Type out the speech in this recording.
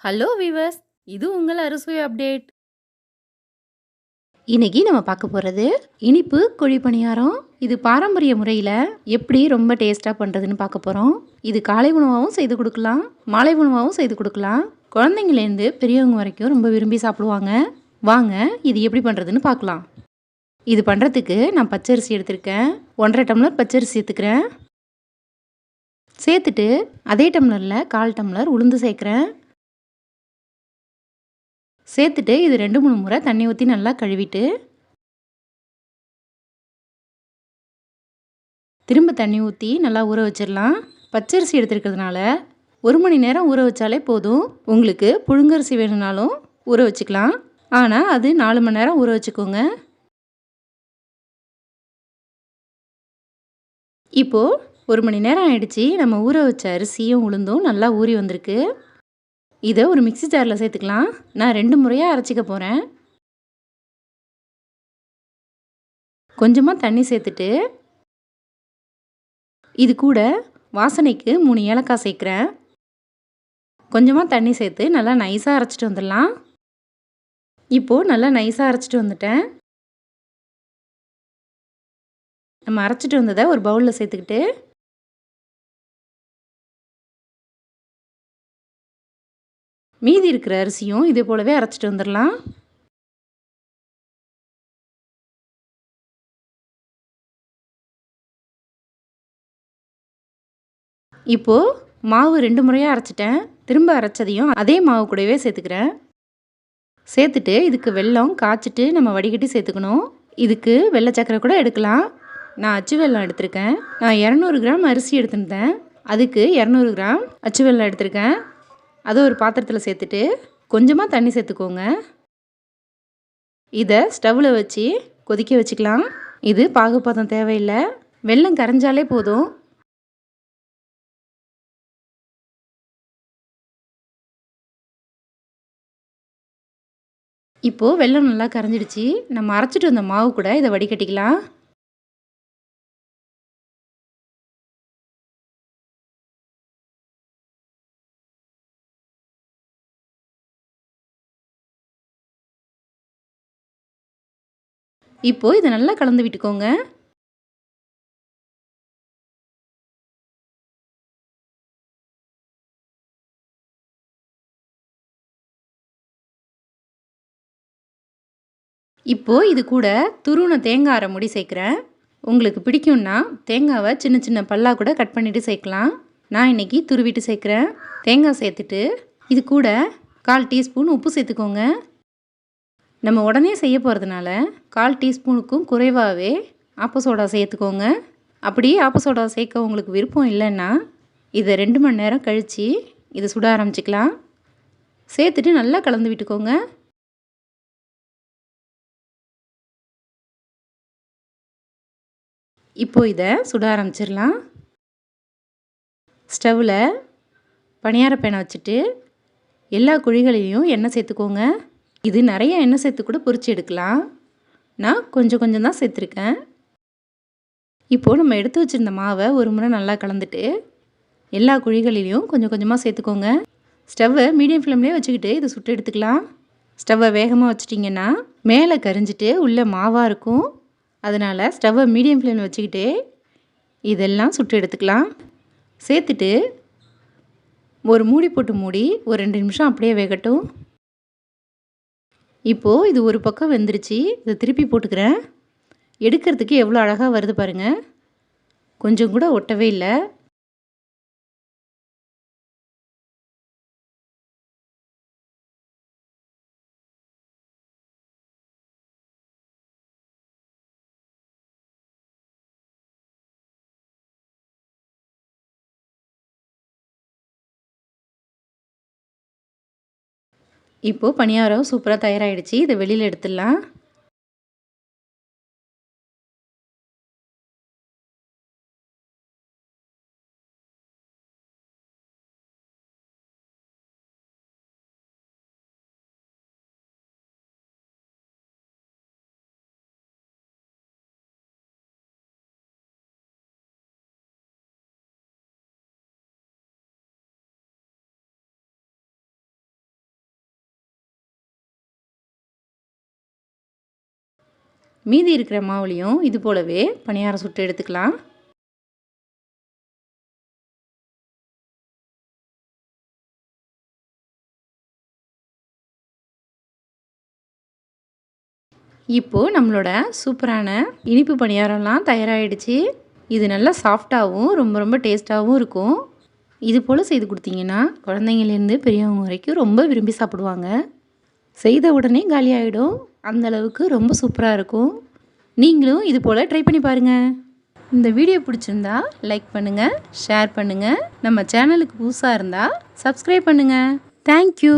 Hello viewers! இது உங்கள் அறுசுவை அப்டேட். இன்னைக்கு நம்ம பார்க்க போகிறது இனிப்பு குழி பணியாரம். இது பாரம்பரிய முறையில் எப்படி ரொம்ப டேஸ்ட்டாக பண்ணுறதுன்னு பார்க்க போகிறோம். இது காலை உணவாகவும் செய்து கொடுக்கலாம், மாலை உணவாகவும் செய்து கொடுக்கலாம். குழந்தைங்கலேருந்து பெரியவங்க வரைக்கும் ரொம்ப விரும்பி சாப்பிடுவாங்க. வாங்க இது எப்படி பண்ணுறதுன்னு பார்க்கலாம். இது பண்ணுறதுக்கு நான் பச்சரிசி எடுத்திருக்கேன். 1.5 டம்ளர் பச்சரிசி சேர்த்துக்கிறேன். சேர்த்துட்டு அதே டம்ளரில் 1/4 டம்ளர் உளுந்து சேர்க்குறேன். சேர்த்துட்டு இது 2-3 முறை தண்ணி ஊற்றி நல்லா கழுவிட்டு திரும்ப தண்ணி ஊற்றி நல்லா ஊற வச்சிடலாம். பச்சரிசி எடுத்துருக்கிறதுனால 1 மணி நேரம் ஊற வச்சாலே போதும். உங்களுக்கு புழுங்கரிசி வேணும்னாலும் ஊற வச்சுக்கலாம், ஆனால் அது 4 மணி நேரம் ஊற வச்சுக்கோங்க. இப்போது 1 மணி நேரம் ஆயிடுச்சு. நம்ம ஊற வச்ச அரிசியும் உளுந்தும் நல்லா ஊறி வந்திருக்கு. இதை ஒரு மிக்ஸி ஜாரில் சேர்த்துக்கலாம். நான் 2 முறையாக அரைச்சிக்க போகிறேன். கொஞ்சமாக தண்ணி சேர்த்துட்டு இது கூட வாசனைக்கு 3 ஏலக்காய் சேர்க்குறேன். கொஞ்சமாக தண்ணி சேர்த்து நல்லா நைஸாக அரைச்சிட்டு வந்துடலாம். இப்போது நல்லா நைஸாக அரைச்சிட்டு வந்துட்டேன். நம்ம அரைச்சிட்டு வந்ததை ஒரு பவுலில் சேர்த்துக்கிட்டு மீதி இருக்கிற அரிசியும் இதே போலவே அரைச்சிட்டு வந்துடலாம். இப்போது மாவு 2 முறையாக அரைச்சிட்டேன். திரும்ப அரைச்சதையும் அதே மாவு கூடவே சேர்த்துக்கிறேன். சேர்த்துட்டு இதுக்கு வெல்லம் காய்ச்சிட்டு நம்ம வடிகட்டி சேர்த்துக்கணும். இதுக்கு வெள்ளை சக்கரை கூட எடுக்கலாம். நான் அச்சு வெல்லம் எடுத்திருக்கேன். நான் 200 கிராம் அரிசி எடுத்துருந்தேன். அதுக்கு 200 கிராம் அச்சு வெல்லம் எடுத்திருக்கேன். அதை ஒரு பாத்திரத்தில் சேர்த்துட்டு கொஞ்சமாக தண்ணி சேர்த்துக்கோங்க. இதை ஸ்டவ்வில் வச்சு கொதிக்க வச்சுக்கலாம். இது பாகுபதம் தேவையில்லை, வெல்லம் கரைஞ்சாலே போதும். இப்போது வெல்லம் நல்லா கரைஞ்சிடுச்சு. நம்ம அரைச்சிட்டு வந்த மாவு கூட இதை வடிகட்டிக்கலாம். இப்போது இதை நல்லா கலந்து விட்டுக்கோங்க. இப்போது இது கூட துருவின தேங்காய் அரை மூடி சேர்க்குறேன். உங்களுக்கு பிடிக்கும்னா தேங்காவை சின்ன சின்ன பல்லாக கூட கட் பண்ணிவிட்டு சேர்க்கலாம். நான் இன்றைக்கி துருவிட்டு சேர்க்குறேன். தேங்காய் சேர்த்துட்டு இது கூட 1/4 டீஸ்பூன் உப்பு சேர்த்துக்கோங்க. நம்ம உடனே செய்ய போகிறதுனால 1/4 டீஸ்பூனுக்கும் குறைவாகவே ஆப்ப சோடா சேர்த்துக்கோங்க. அப்படி ஆப்ப சோடா சேர்க்க உங்களுக்கு விருப்பம் இல்லைன்னா இதை 2 மணி நேரம் கழித்து இதை சுட ஆரம்பிச்சிக்கலாம். சேர்த்துட்டு நல்லா கலந்து விட்டுக்கோங்க. இப்போது இதை சுட ஆரம்பிச்சிடலாம். ஸ்டவ்வில் பணியார பேனை வச்சுட்டு எல்லா குழிகளையும் எண்ணெய் சேர்த்துக்கோங்க. இது நிறைய எண்ணெய் சேர்த்து கூட பொரிச்சு எடுக்கலாம். நான் கொஞ்சம் கொஞ்சம் தான் சேர்த்துருக்கேன். இப்போது நம்ம எடுத்து வச்சுருந்த மாவை ஒரு முறை நல்லா கலந்துட்டு எல்லா குழிகளிலையும் கொஞ்சம் கொஞ்சமாக சேர்த்துக்கோங்க. ஸ்டவ்வை மீடியம் ஃப்ளேம்லேயே வச்சுக்கிட்டு இதை சுட்டு எடுத்துக்கலாம். ஸ்டவ்வை வேகமாக வச்சிட்டிங்கன்னா மேலே கரிஞ்சிட்டு உள்ளே மாவாக இருக்கும். அதனால் ஸ்டவ்வை மீடியம் ஃப்ளேமில் வச்சுக்கிட்டு இதெல்லாம் சுட்டு எடுத்துக்கலாம். சேர்த்துட்டு ஒரு மூடி போட்டு மூடி ஒரு 2 நிமிஷம் அப்படியே வேகட்டும். இப்போது இது ஒரு பக்கம் வெந்துருச்சு. இதை திருப்பி போட்டுக்கிறேன். எடுக்கிறதுக்கு எவ்வளோ அழகாக வருது பாருங்கள். கொஞ்சம் கூட ஒட்டவே இல்லை. இப்போது பணியாரம் சூப்பராக தயாராகிடுச்சு. இதை வெளியில் எடுத்துடலாம். மீதி இருக்கிற மாவுலையும் இது போலவே பணியாரம் சுட்டு எடுத்துக்கலாம். இப்போது நம்மளோட சூப்பரான இனிப்பு பணியாரம்லாம் தயாராகிடுச்சு. இது நல்லா சாஃப்டாகவும் ரொம்ப ரொம்ப டேஸ்ட்டாகவும் இருக்கும். இது போல் செய்து கொடுத்தீங்கன்னா குழந்தைங்கலேருந்து பெரியவங்க வரைக்கும் ரொம்ப விரும்பி சாப்பிடுவாங்க. செய்த உடனே காலியாகிடும். அந்தளவுக்கு ரொம்ப சூப்பராக இருக்கும். நீங்களும் இது போல் ட்ரை பண்ணி பாருங்கள். இந்த வீடியோ பிடிச்சிருந்தா லைக் பண்ணுங்கள், ஷேர் பண்ணுங்கள். நம்ம சேனலுக்கு புதுசாக இருந்தால் சப்ஸ்கிரைப் பண்ணுங்கள். தேங்க்யூ.